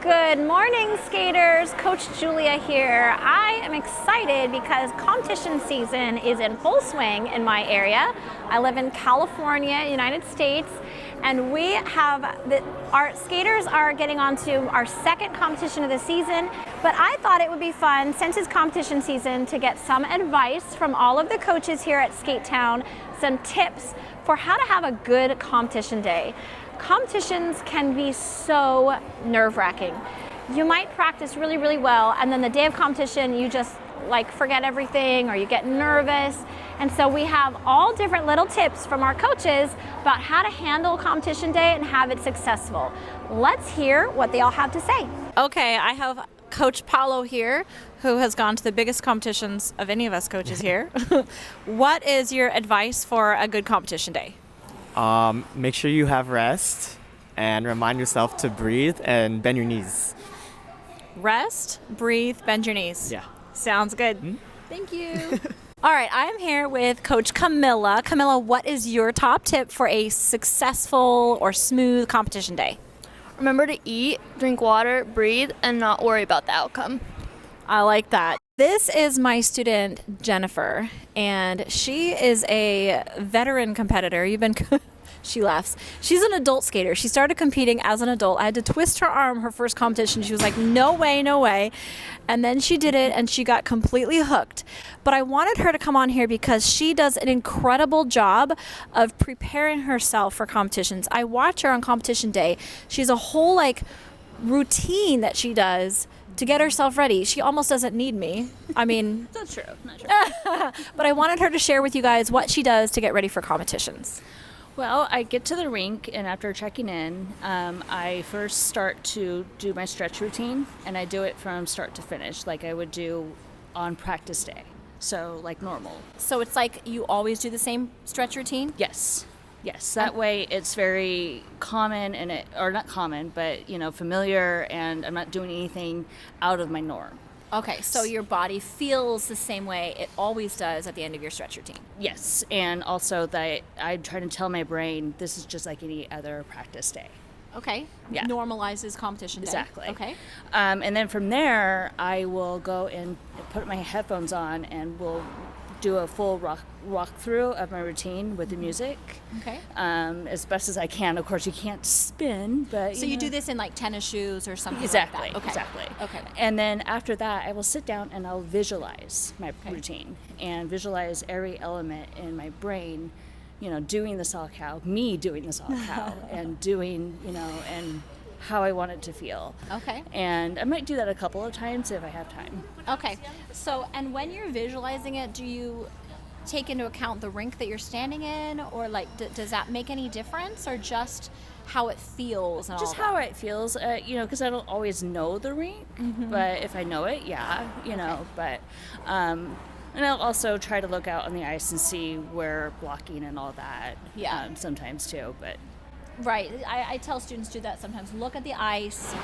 Good morning, skaters. Coach Julia here. I am excited because competition season is in full swing in my area. I live in California, United States, and our skaters are getting on to our second competition of the season. But I thought it would be fun, since it's competition season, to get some advice from all of the coaches here at Skate Town, some tips for how to have a good competition day. Competitions can be so nerve-wracking. You might practice really, really well, and then the day of competition, you just forget everything or you get nervous. And so we have all different little tips from our coaches about how to handle competition day and have it successful. Let's hear what they all have to say. Okay, I have Coach Paulo here, who has gone to the biggest competitions of any of us coaches here. What is your advice for a good competition day? Make sure you have rest and remind yourself to breathe and bend your knees. Rest, breathe, bend your knees. Yeah. Sounds good. Mm-hmm. Thank you. All right, I am here with Coach Camilla. Camilla, what is your top tip for a successful or smooth competition day? Remember to eat, drink water, breathe, and not worry about the outcome. I like that. This is my student, Jennifer, and she is a veteran competitor. She laughs. She's an adult skater. She started competing as an adult. I had to twist her arm her first competition. She was like, no way, no way. And then she did it, and she got completely hooked. But I wanted her to come on here because she does an incredible job of preparing herself for competitions. I watch her on competition day. She has a whole routine that she does to get herself ready. She almost doesn't need me. I mean, That's true. Not true. but I wanted her to share with you guys what she does to get ready for competitions. Well, I get to the rink, and after checking in, I first start to do my stretch routine, and I do it from start to finish, like I would do on practice day. So, like normal. So it's like you always do the same stretch routine? Yes. That way it's very common, or not common, but familiar, and I'm not doing anything out of my norm. Okay, so your body feels the same way it always does at the end of your stretch routine. Yes, and also that I'm trying to tell my brain this is just like any other practice day. Okay. Yeah. Normalizes competition day. Exactly. Okay. And then from there, I will go and put my headphones on, and we'll do a full walkthrough of my routine with the music. Okay. As best as I can. Of course, you can't spin, but So you do this in tennis shoes or something Exactly. like that? Okay. Exactly. Okay. And then after that, I will sit down and I'll visualize my routine and visualize every element in my brain, doing the saw cow, me doing the saw cow, and doing, and how I want it to feel. Okay. And I might do that a couple of times if I have time. Okay. So, and when you're visualizing it, do you take into account the rink that you're standing in, or does that make any difference, or just how it feels and Just all how that? it feels, because I don't always know the rink, but if I know it, but, and I'll also try to look out on the ice and see where blocking and all that, sometimes too, but. Right. I tell students do that sometimes. Look at the ice,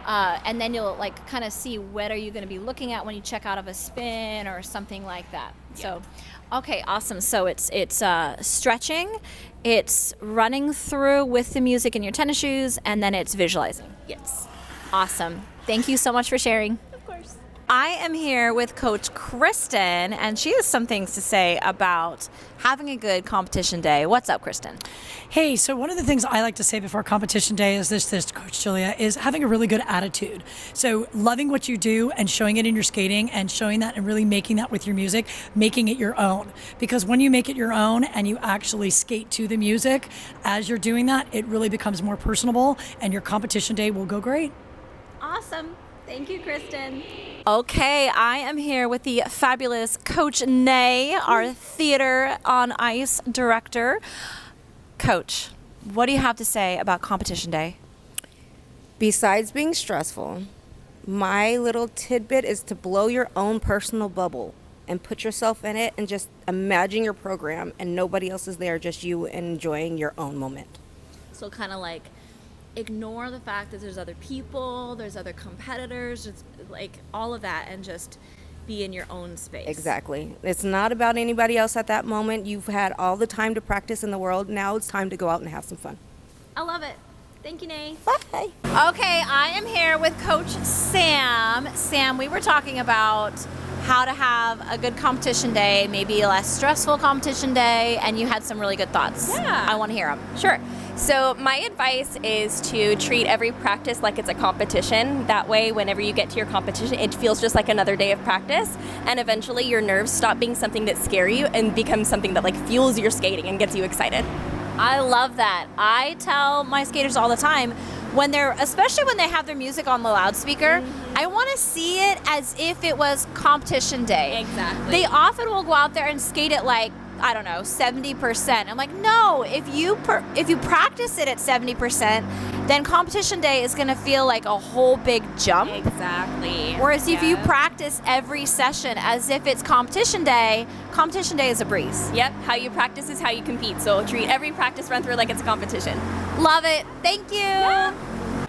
and then you'll kind of see what are you going to be looking at when you check out of a spin or something like that. Yeah. So, okay, awesome. So it's stretching, it's running through with the music in your tennis shoes, and then it's visualizing. Yes. Awesome. Thank you so much for sharing. Of course. I am here with Coach Kristen, and she has some things to say about having a good competition day. What's up, Kristen? Hey, so one of the things I like to say before competition day is this, Coach Julia, is having a really good attitude. So loving what you do and showing it in your skating and showing that and really making that with your music, making it your own. Because when you make it your own and you actually skate to the music, as you're doing that, it really becomes more personable and your competition day will go great. Awesome. Thank you, Kristen. Okay, I am here with the fabulous Coach Nay, our theater on ice director. Coach, what do you have to say about competition day? Besides being stressful, my little tidbit is to blow your own personal bubble and put yourself in it and just imagine your program and nobody else is there, just you enjoying your own moment. So kind of ignore the fact that there's other people, there's other competitors, it's all of that, and just be in your own space. Exactly. It's not about anybody else at that moment. You've had all the time to practice in the world. Now it's time to go out and have some fun. I love it. Thank you, Nay. Bye. Okay, I am here with Coach Sam. Sam, we were talking about how to have a good competition day, maybe a less stressful competition day, and you had some really good thoughts. Yeah. I want to hear them. Sure. So my advice is to treat every practice like it's a competition. That way, whenever you get to your competition, it feels just like another day of practice. And eventually your nerves stop being something that scare you and becomes something that like fuels your skating and gets you excited. I love that. I tell my skaters all the time, especially when they have their music on the loudspeaker, I want to see it as if it was competition day. Exactly. They often will go out there and skate it like, I don't know, 70%. I'm like, no, if you practice it at 70%, then competition day is going to feel like a whole big jump. Exactly. Whereas if you practice every session as if it's competition day is a breeze. Yep, how you practice is how you compete. So treat every practice run through like it's a competition. Love it. Thank you. Yeah.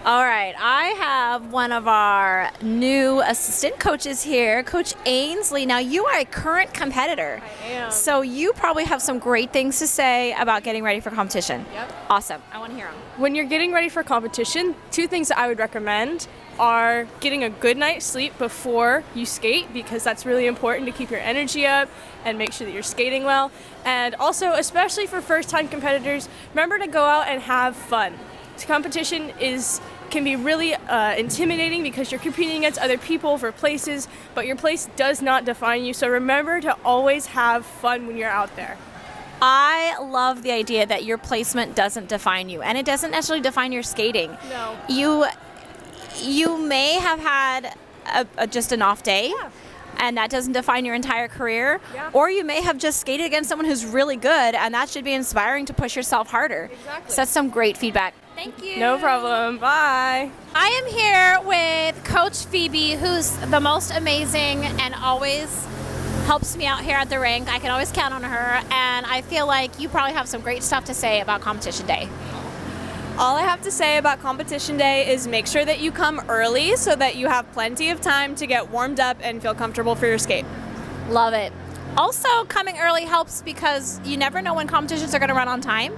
All right, I have one of our new assistant coaches here, Coach Ainsley. Now, you are a current competitor. I am. So you probably have some great things to say about getting ready for competition. Yep. Awesome. I want to hear them. When you're getting ready for competition, 2 things that I would recommend are getting a good night's sleep before you skate, because that's really important to keep your energy up and make sure that you're skating well. And also, especially for first-time competitors, remember to go out and have fun. Competition can be really intimidating because you're competing against other people for places, but your place does not define you. So remember to always have fun when you're out there. I love the idea that your placement doesn't define you, and it doesn't necessarily define your skating. No. You may have had just an off day. Yeah. And that doesn't define your entire career. Yeah. Or you may have just skated against someone who's really good, and that should be inspiring to push yourself harder. Exactly. So that's some great feedback. Thank you. No problem. Bye. I am here with Coach Phoebe, who's the most amazing and always helps me out here at the rink. I can always count on her, and I feel like you probably have some great stuff to say about competition day. All I have to say about competition day is make sure that you come early so that you have plenty of time to get warmed up and feel comfortable for your skate. Love it. Also, coming early helps because you never know when competitions are going to run on time.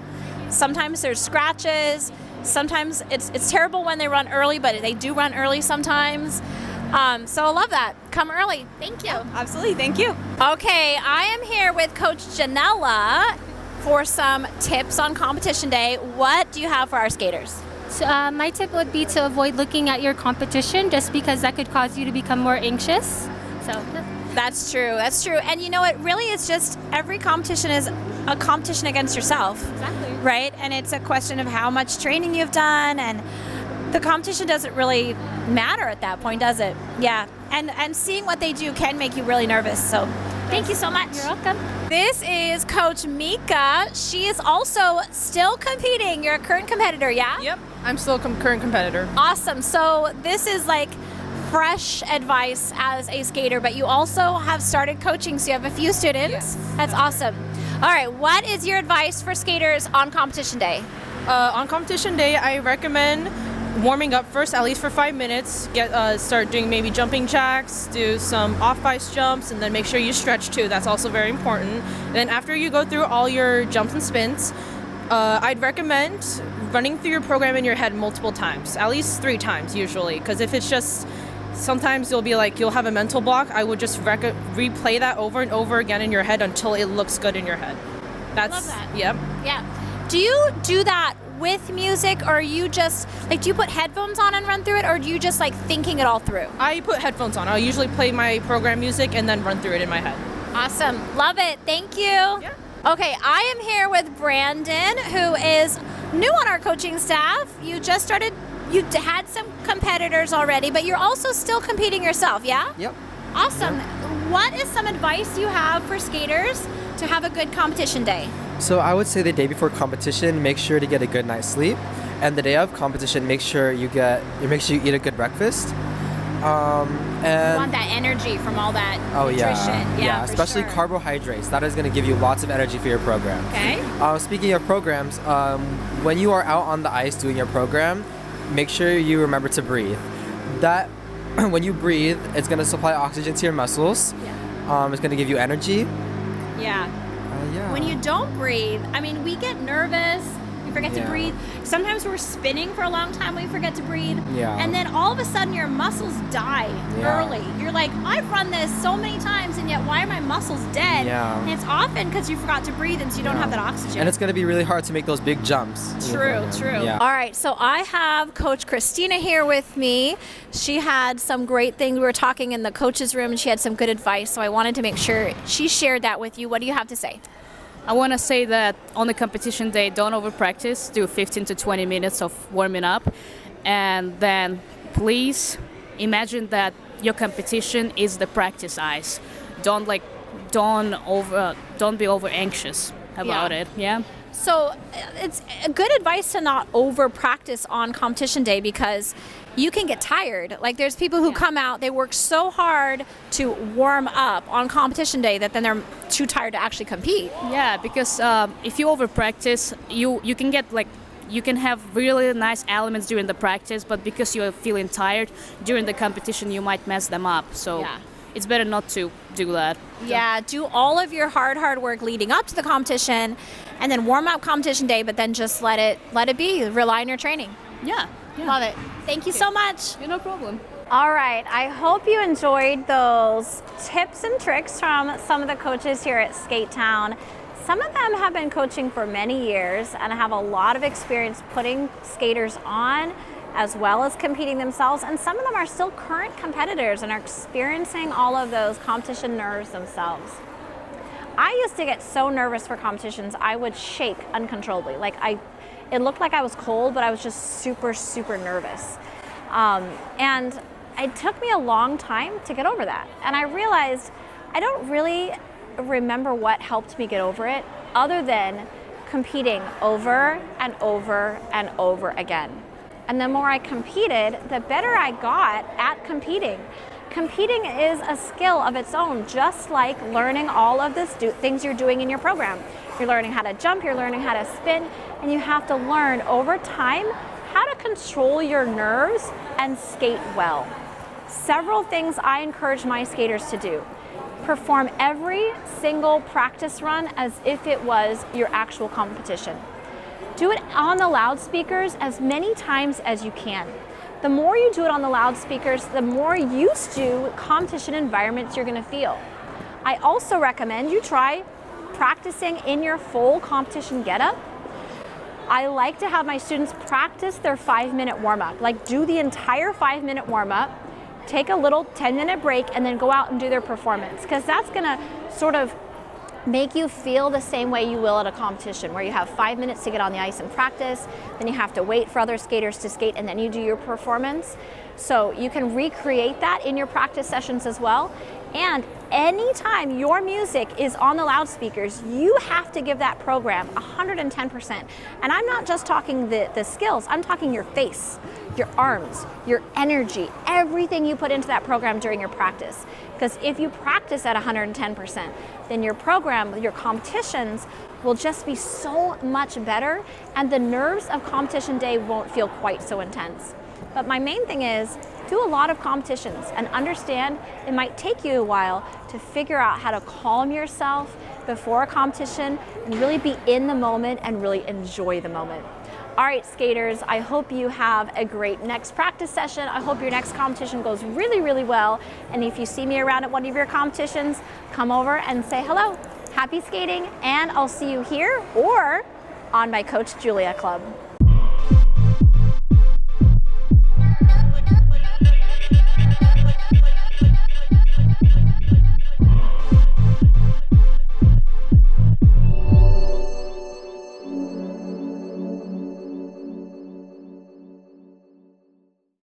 Sometimes there's scratches. Sometimes it's terrible when they run early, but they do run early sometimes. So I love that. Come early. Thank you. Absolutely. Thank you. Okay, I am here with Coach Janella for some tips on competition day. What do you have for our skaters? So, my tip would be to avoid looking at your competition, just because that could cause you to become more anxious. So That's true. That's true. And you know, it really is just every competition is a competition against yourself. Exactly. Right? And it's a question of how much training you've done, and the competition doesn't really matter at that point, does it? Yeah. And seeing what they do can make you really nervous. So thank you so much. You're welcome. This is Coach Mika. She is also still competing. You're a current competitor, yeah? Yep, I'm still a current competitor. Awesome. So this is like fresh advice as a skater, but you also have started coaching, so you have a few students. Yes. That's awesome. All right, what is your advice for skaters on competition day? On competition day, I recommend warming up first, at least for 5 minutes. Start doing maybe jumping jacks, do some off-ice jumps, and then make sure you stretch too. That's also very important. And then after you go through all your jumps and spins, I'd recommend running through your program in your head multiple times, at least 3 times usually, because if it's just sometimes you'll have a mental block. I would just replay that over and over again in your head until it looks good in your head. Love that. Yep. Yeah. Do you do that with music, or you just do you put headphones on and run through it, or do you just thinking it all through? I put headphones on. I'll usually play my program music and then run through it in my head. Awesome. Love it. Thank you. Yeah. Okay, I am here with Brandon, who is new on our coaching staff. You just started, you had some competitors already, but you're also still competing yourself, yeah? Yep. Awesome. What is some advice you have for skaters to have a good competition day? So I would say the day before competition, make sure to get a good night's sleep, and the day of competition, make sure you eat a good breakfast. And You want that energy from all that oh nutrition. yeah, for especially sure. carbohydrates. That is going to give you lots of energy for your program. Okay. Speaking of programs, when you are out on the ice doing your program, make sure you remember to breathe. That when you breathe, it's going to supply oxygen to your muscles. Yeah. It's going to give you energy. Yeah. Yeah. When you don't breathe, I mean, we get nervous. we forget to Yeah. breathe. Sometimes we're spinning for a long time, we forget to breathe. Yeah. And then all of a sudden your muscles die Yeah. early. You're like, I've run this so many times and yet why are my muscles dead? Yeah. And it's often because you forgot to breathe and so you don't have that oxygen. And it's going to be really hard to make those big jumps. True, true. Yeah. All right, so I have Coach Christina here with me. She had some great things. We were talking in the coach's room and she had some good advice, so I wanted to make sure she shared that with you. What do you have to say? I want to say that on the competition day, don't over practice. Do 15 to 20 minutes of warming up. And then please imagine that your competition is the practice ice. Don't be over anxious about it. Yeah. So it's a good advice to not over practice on competition day because you can get tired. Like there's people who come out, they work so hard to warm up on competition day that then they're too tired to actually compete. Yeah, because if you over practice, you can get you can have really nice elements during the practice, but because you're feeling tired during the competition, you might mess them up. So it's better not to do that. Yeah, do all of your hard work leading up to the competition and then warm up competition day, but then just let it be. Rely on your training. Yeah. Love it. Thank you so much. No problem. All right, I hope you enjoyed those tips and tricks from some of the coaches here at Skate Town. Some of them have been coaching for many years and have a lot of experience putting skaters on as well as competing themselves, and some of them are still current competitors and are experiencing all of those competition nerves themselves. I used to get so nervous for competitions, I would shake uncontrollably. It looked like I was cold, but I was just super, super nervous. And it took me a long time to get over that. And I realized I don't really remember what helped me get over it other than competing over and over and over again. And the more I competed, the better I got at competing. Competing is a skill of its own, just like learning all of the things you're doing in your program. You're learning how to jump, you're learning how to spin, and you have to learn over time how to control your nerves and skate well. Several things I encourage my skaters to do. Perform every single practice run as if it was your actual competition. Do it on the loudspeakers as many times as you can. The more you do it on the loudspeakers, the more used to competition environments you're going to feel. I also recommend you try practicing in your full competition getup. I like to have my students practice their 5-minute warm-up, like do the entire 5-minute warm-up, take a little 10-minute break, and then go out and do their performance, because that's going to sort of make you feel the same way you will at a competition, where you have 5 minutes to get on the ice and practice, then you have to wait for other skaters to skate, and then you do your performance. So you can recreate that in your practice sessions as well. And anytime your music is on the loudspeakers, you have to give that program 110%. And I'm not just talking the skills, I'm talking your face, your arms, your energy, everything you put into that program during your practice. Because if you practice at 110%, then your program, your competitions will just be so much better, and the nerves of competition day won't feel quite so intense. But my main thing is, do a lot of competitions and understand it might take you a while to figure out how to calm yourself before a competition and really be in the moment and really enjoy the moment. All right, skaters, I hope you have a great next practice session. I hope your next competition goes really, really well. And if you see me around at one of your competitions, come over and say hello. Happy skating, and I'll see you here or on my Coach Julia Club.